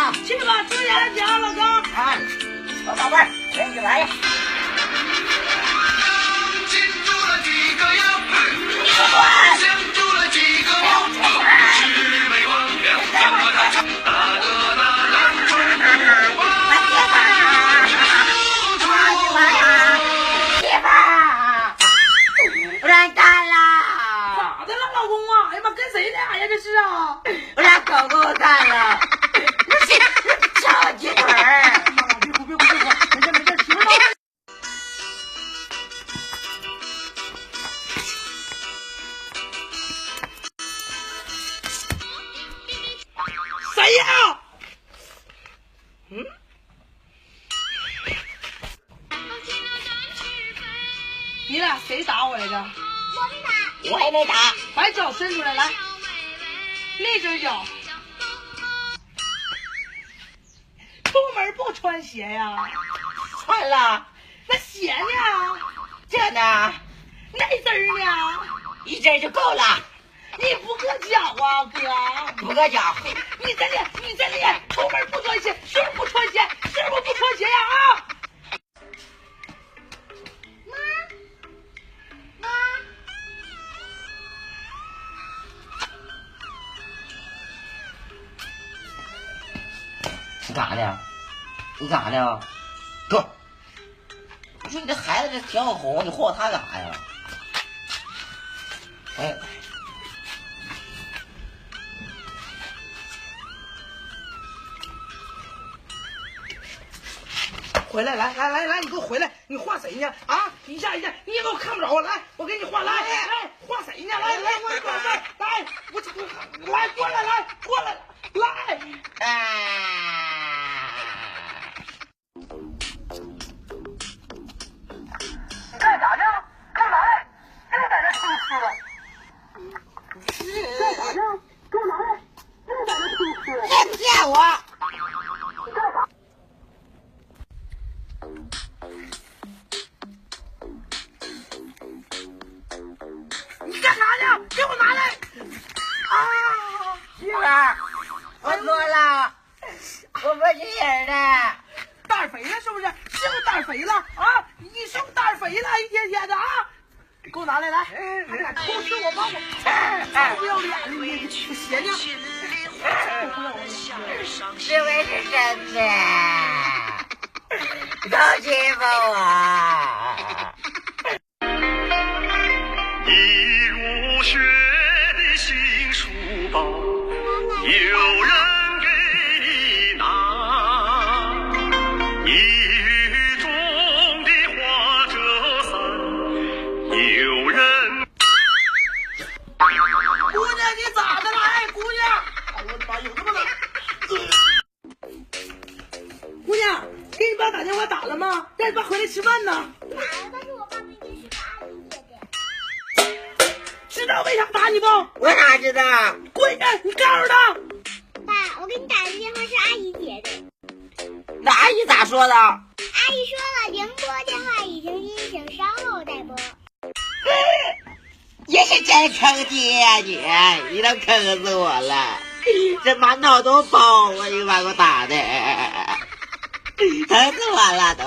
了。去吧，注意安全啊，老公。啊，老宝贝儿，跟你来呀。擒住了几个妖快！降住了几个王，魑魅魍魉整个大trận，大哥大人春王。媳妇儿，我让干了。咋的了，老公啊？哎呀妈，跟谁俩呀？这是啊？我让狗狗干了。小鸡腿儿。别哭，没事，媳妇儿。谁呀？你俩谁打我来着？我也没打。把脚伸出来，来，那只脚。出门不穿鞋呀？穿了。那鞋呢？这呢，那只儿呢？一针就够了。你不硌脚啊，哥？不硌脚。你这里，出门不穿鞋，是不是不穿鞋？是不是不穿鞋呀？啊！你干啥呢？你干啥呢？给我！我说你这孩子这挺红，你霍霍他干啥呀？哎，回来，来，你给我回来！你画谁呢？啊，一下，你也给我看不着我，来，我给你画，来，画谁呢？来，我来，过来，来。你干啥呢？干啥嘞？又在这偷吃了。干啥呢？干啥嘞？又在这偷吃了。别骗我！你干啥？你干啥呢？给我拿来！啊！媳妇儿，我错了，我不是人的。胆肥了是不是？是不是胆肥了啊？你是不是胆肥了？一天天的啊！给我拿来，来！还敢偷吃我帮我！不要脸的你！鞋呢？这回是真的，都欺负我。一入学的新书包，有人给你拿；一雨中的花折伞，有人。姑娘，你咋的了？哎，姑娘！哎呦我的妈，有这么冷？姑娘，给你爸打电话打了吗？让你爸回来吃饭呢。打了，但是我爸明天是个阿姨姐姐。知道为啥打你不？我哪知道？滚蛋！你告诉他。爸，我给你打的电话是阿姨姐的。那阿姨咋说的？阿姨说了，宁波电话已经接，请稍后再拨。也是真坑爹呀你都坑死我了！这满脑都包啊！你把我打的，疼死我了都。